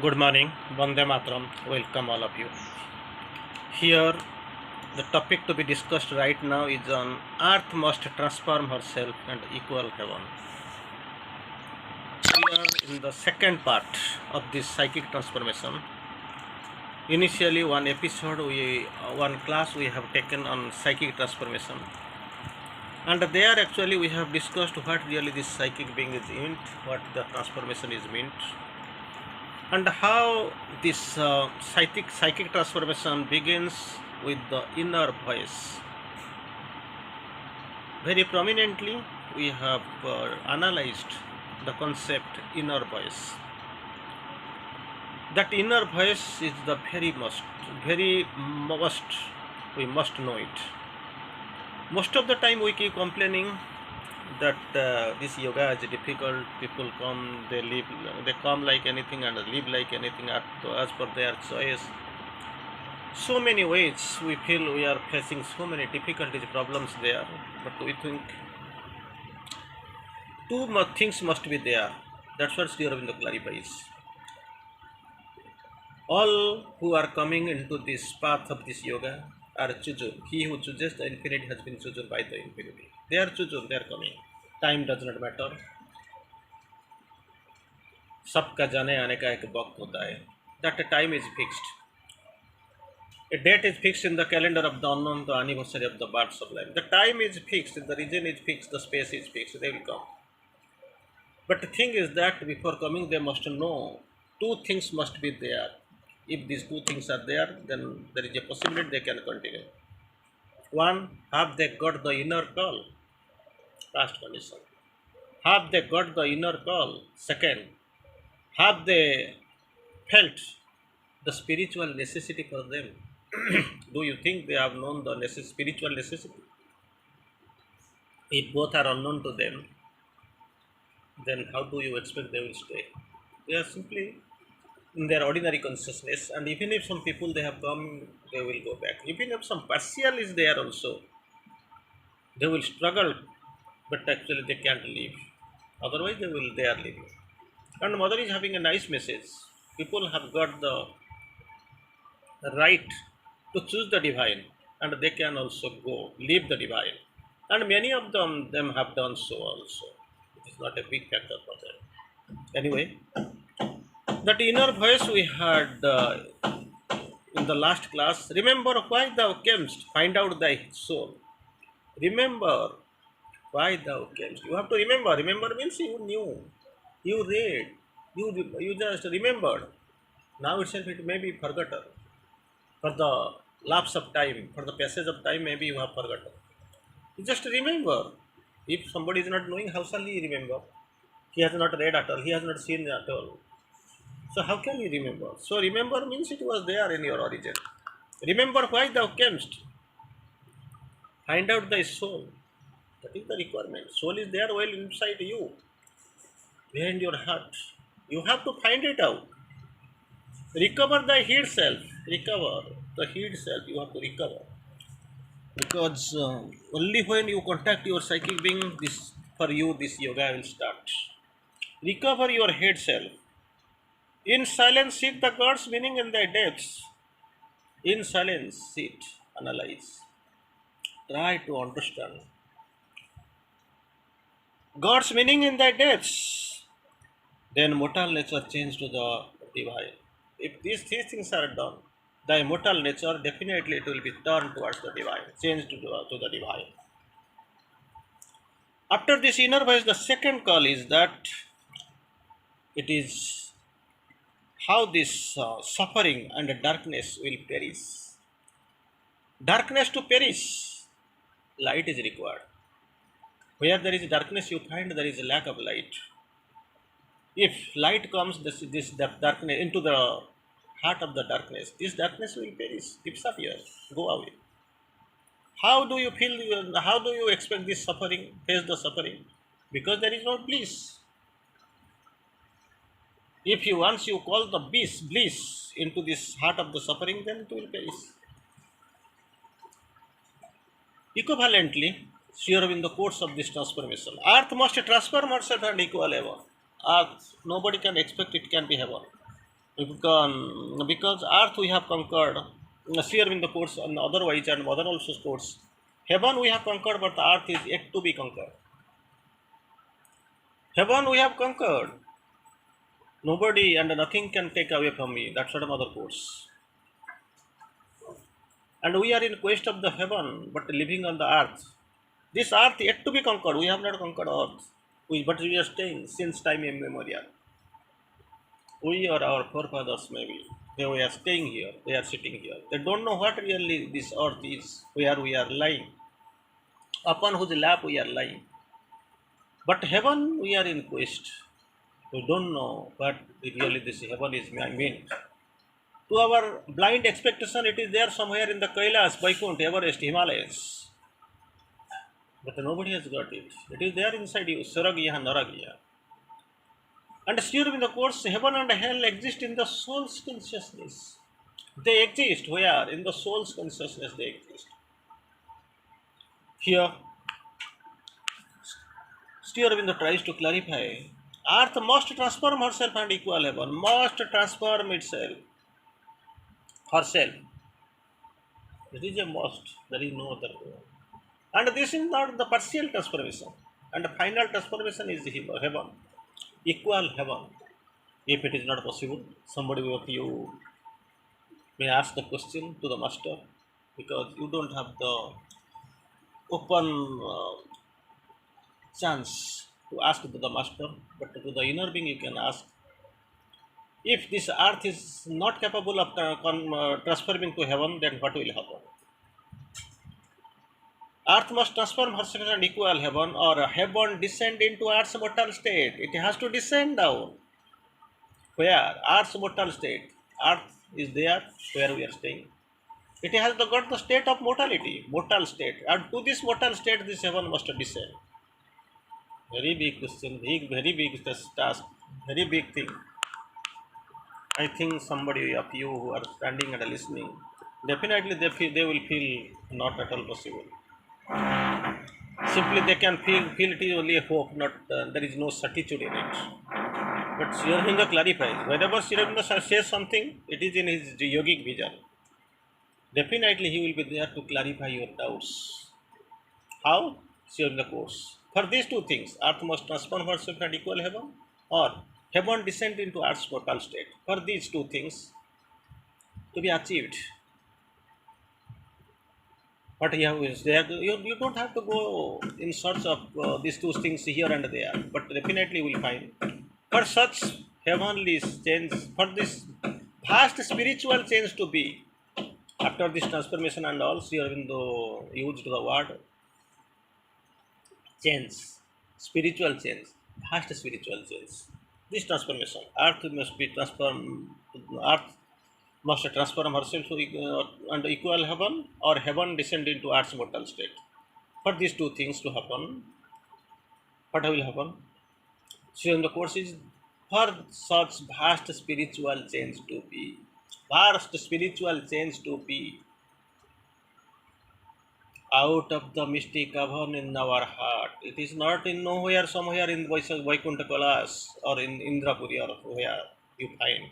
Good morning, Vande Matram. Welcome all of you. Here, the topic to be discussed right now is on Earth must transform herself and equal heaven. We are in the second part of this psychic transformation. Initially, one class we have taken on psychic transformation, and there actually we have discussed what really this psychic being is meant, what the transformation is meant, and how this psychic transformation begins with the inner voice. Very prominently, we have analyzed the concept inner voice. That inner voice is the very most we must know it. Most of the time, we keep complaining that this yoga is difficult. People come, they come like anything and live like anything as per their choice. So many ways we feel we are facing so many difficulties, problems there, but we think things must be there. That's what Sri Aurobindo clarifies. All who are coming into this path of this yoga are chosen. He who chooses the infinity has been chosen by the infinity. They are chosen, they are coming. Time does not matter. सबका जाने आने का एक वक्त होता है. That time is fixed. A date is fixed in the calendar of the unknown, the anniversary of the birth of life. The time is fixed, the region is fixed, the space is fixed, they will come. But the thing is that before coming, they must know two things must be there. If these two things are there, then there is a possibility they can continue. One, have they got the inner call? Last condition. Have they got the inner call? Second, have they felt the spiritual necessity for them? Do you think they have known the spiritual necessity? If both are unknown to them, then how do you expect they will stay? They are simply in their ordinary consciousness, and even if some people they have come, they will go back. Even if some partial is there also, they will struggle, but actually they can't leave. Otherwise, they are leaving. And Mother is having a nice message. People have got the right to choose the divine, and they can also go leave the divine. And many of them have done so also. It is not a big factor for them. Anyway, that inner voice we heard in the last class. Remember why thou camest, find out thy soul. Remember why thou camest. You have to remember. Remember means you knew, you read, you just remembered. Now itself it may be forgotten. For the lapse of time, for the passage of time, maybe you have forgotten. You just remember. If somebody is not knowing, how shall he remember? He has not read at all, he has not seen at all. So how can he remember? So remember means it was there in your origin. Remember why thou camest. Find out thy soul. That is the requirement. Soul is there well inside you, behind your heart. You have to find it out. Recover thy hid self. Recover the hid self. You have to recover. Because only when you contact your psychic being, this yoga will start. Recover your head self. In silence, seek the God's meaning in thy depths. In silence, sit, analyze, try to understand God's meaning in thy depths. Then mortal nature change to the divine. If these three things are done, thy mortal nature definitely it will be turned towards the divine, changed to the divine. After this inner voice, the second call is that it is how this suffering and darkness will perish. Darkness to perish, light is required. Where there is darkness, you find there is a lack of light. If light comes, this darkness into the heart of the darkness, this darkness will perish, disappear, go away. How do you feel? How do you expect this suffering? Face the suffering, because there is no bliss. If you once you call the bliss into this heart of the suffering, then it will perish. Equivalently, Sri Aurobindo quotes of this transformation. Earth must transform herself and equal heaven. Earth, nobody can expect it can be heaven. Because earth we have conquered, sphere in the course and otherwise and other also course. Heaven we have conquered, but the earth is yet to be conquered. Heaven we have conquered. Nobody and nothing can take away from me. That's what another course. And we are in quest of the heaven, but living on the earth. This earth yet to be conquered. We have not conquered earth. But we are staying since time immemorial. We or our forefathers maybe. They are staying here. They are sitting here. They don't know what really this earth is, where we are lying, upon whose lap we are lying. But heaven we are in quest. We don't know what really this heaven is meant. To our blind expectation, it is there somewhere in the Kailas, Vaikunt, Everest, Himalayas. But nobody has got it. It is there inside you, Saragya, Naragya. And still in the course, heaven and hell exist in the soul's consciousness. They exist where? In the soul's consciousness they exist. Here, Sri Aurobindo tries to clarify, earth must transform herself and equal heaven, must transform itself, herself. It is a must, there is no other way. And this is not the partial transformation. And the final transformation is heaven, equal heaven. If it is not possible, somebody of you may ask the question to the master because you don't have the open chance to ask to the master, but to the inner being you can ask. If this earth is not capable of transforming to heaven, then what will happen? Earth must transform herself and equal heaven, or heaven descend into earth's mortal state. It has to descend down. Where? Earth's mortal state. Earth is there where we are staying. It has got the state of mortality, mortal state. And to this mortal state, this heaven must descend. Very big question, very big task, very big thing. I think somebody of you who are standing and listening, definitely they will feel not at all possible. Simply they can feel it is only a hope, not there is no certitude in it. But Sri Aurobindo clarifies, whenever Sri Aurobindo says something, it is in his yogic vision. Definitely he will be there to clarify your doubts. How? Sri Aurobindo quotes. For these two things, earth must transform herself and equal heaven, or heaven descend into earth's mortal state. For these two things to be achieved, what you have is there. You don't have to go in search of these two things here and there, but definitely you will find. For such heavenly change, for this vast spiritual change to be, after this transformation and all, Sri Aurobindo used the word change, spiritual change, vast spiritual change. This transformation, earth must be transformed, earth must transform herself to and equal heaven, or heaven descend into earth's mortal state. For these two things to happen, what will happen? So, in the course is for such vast spiritual change to be, vast spiritual change to be, out of the mystic cavern in our heart. It is not in nowhere, somewhere in Vaikuntha Kailas or in Indrapuri or where you find.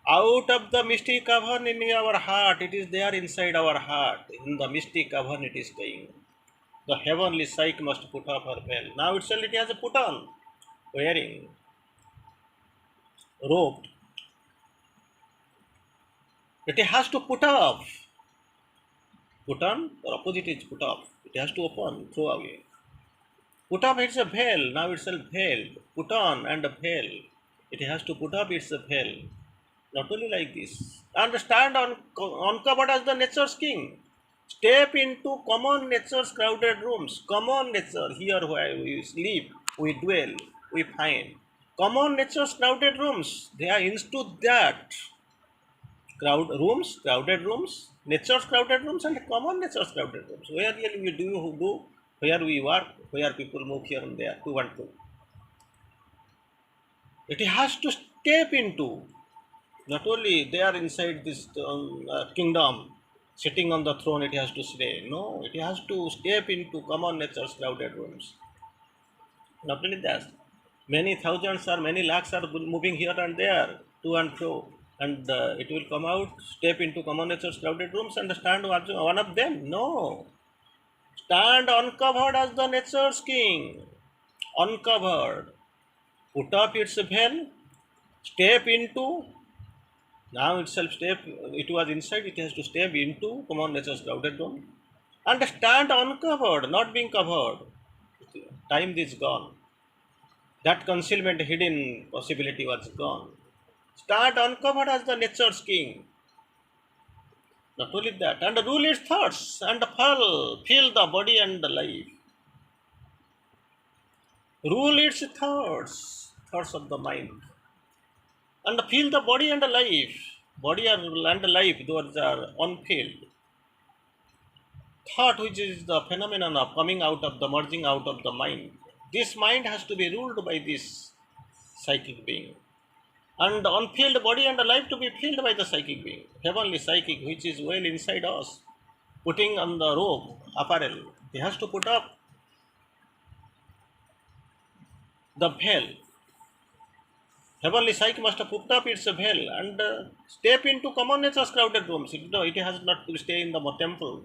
Out of the mystic cavern in our heart, it is there inside our heart. In the mystic cavern, it is staying. The heavenly psyche must put off her veil. Now itself it has a put on, wearing, robed. It has to put off. Put on, the opposite is put off. It has to open, throw away. Put off it's a veil, now itself veiled. Put on and a veil. It has to put up its veil. Not only like this. And stand uncovered as the nature's king. Step into common nature's crowded rooms. Common nature, here where we sleep, we dwell, we find. Common nature's crowded rooms. They are into that. Crowded rooms, nature's crowded rooms, and common nature's crowded rooms. Where really we do, where we work, where people move here and there, to and to. It has to step into. Not only they are inside this kingdom, sitting on the throne, it has to stay. No, it has to step into common nature's crowded rooms. Not only that. Many thousands or many lakhs are moving here and there, to and fro. And it will come out, step into common nature's crowded rooms and stand one of them. No. Stand uncovered as the nature's king. Uncovered. Put up its veil, step into, now itself step, it was inside, it has to step into common nature's crowded room. And stand uncovered, not being covered. Time is gone. That concealment hidden possibility was gone. Stand uncovered as the nature's king. Not only that, and rule its thoughts and fill the body and the life. Rule its thoughts, thoughts of the mind, and fill the body and the life. Body and life, those are unfilled. Thought, which is the phenomenon of coming out of the merging out of the mind. This mind has to be ruled by this psychic being. And the unfilled body and the life to be filled by the psychic being, heavenly psychic, which is well inside us, putting on the robe, apparel. He has to put up the veil. Heavenly psyche must have put up its veil and step into common nature's crowded rooms. It has not to stay in the temple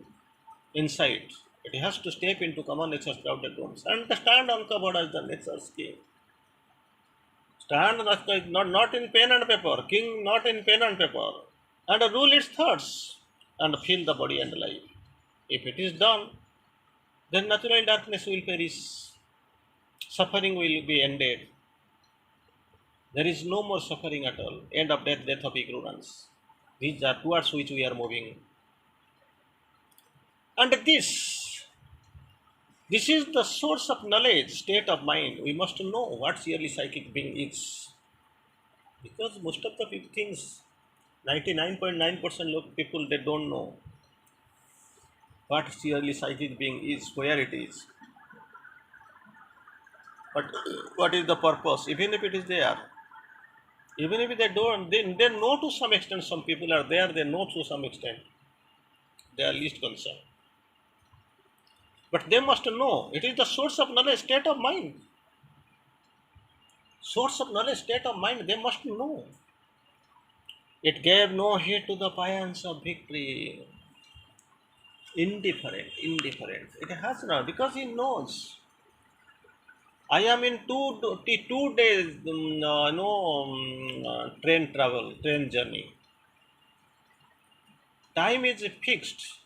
inside. It has to step into common nature's crowded rooms and stand uncovered as the nature's king. Stand not in pen and paper, king not in pen and paper, and rule its thoughts and fill the body and life. If it is done, then natural darkness will perish, suffering will be ended. There is no more suffering at all. End of death, death of ignorance. These are towards which we are moving. And this is the source of knowledge, state of mind. We must know what really psychic being is. Because most of the things, 99.9% of people, they don't know what really psychic being is, where it is, but what is the purpose, even if it is there. Even if they don't, they know to some extent, some people are there, they know to some extent. They are least concerned. But they must know it is the source of knowledge, state of mind. Source of knowledge, state of mind, they must know. It gave no heed to the paeans of victory. Indifferent, indifferent. It has not, because he knows. I am in 2 days, train travel, train journey. Time is fixed.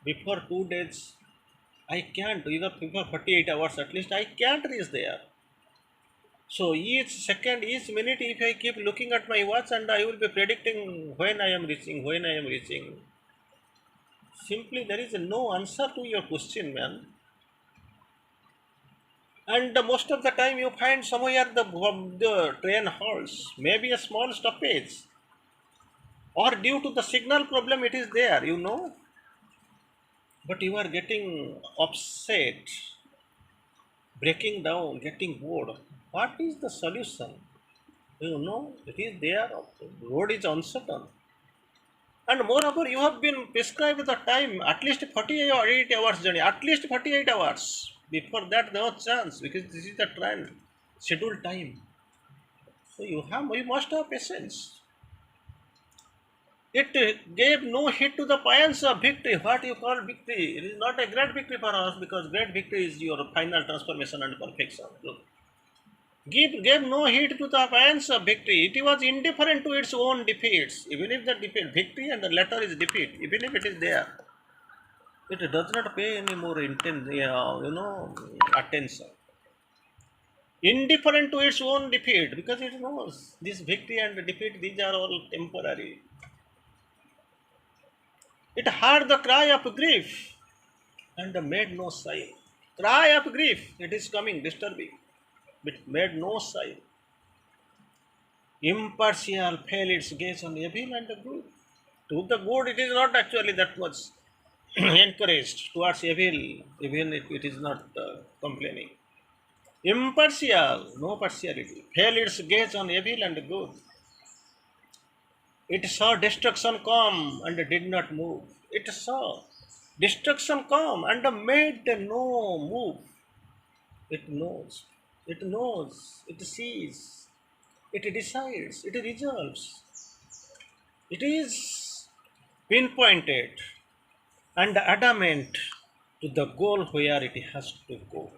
Before 2 days, I can't, either before 48 hours at least, I can't reach there. So each second, each minute, if I keep looking at my watch and I will be predicting when I am reaching, when I am reaching. Simply, there is no answer to your question, man. And most of the time, you find somewhere the train halts, maybe a small stoppage, or due to the signal problem, it is there, but you are getting upset, breaking down, getting bored. What is the solution? It is there. The road is uncertain. And moreover, you have been prescribed the time, at least 48 hours journey, at least 48 hours. Before that, no chance, because this is the train scheduled time. So you must have patience. It gave no heed to the piles of victory. What you call victory? It is not a great victory for us, because great victory is your final transformation and perfection. Look. Gave no heed to the piles of victory. It was indifferent to its own defeats. Even if the victory and the latter is defeat, even if it is there, it does not pay any more intense, attention. Indifferent to its own defeat, because it knows this victory and defeat, these are all temporary. It heard the cry of grief and made no sign. Cry of grief, it is coming, disturbing, but made no sign. Impartial fell its gaze on evil and good. To the good, it is not actually that much encouraged. Towards evil, even if it is not complaining. Impartial, no partiality. Fell its gaze on evil and good. It saw destruction come and did not move. It saw destruction come and made no move. It knows. It knows, it sees, it decides, it resolves. It is pinpointed and adamant to the goal where it has to go.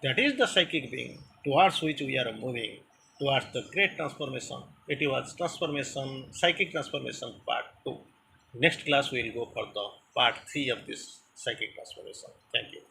That is the psychic being towards which we are moving, towards the great transformation. It was transformation, psychic transformation part 2. Next class we will go for the part 3 of this psychic transformation. Thank you.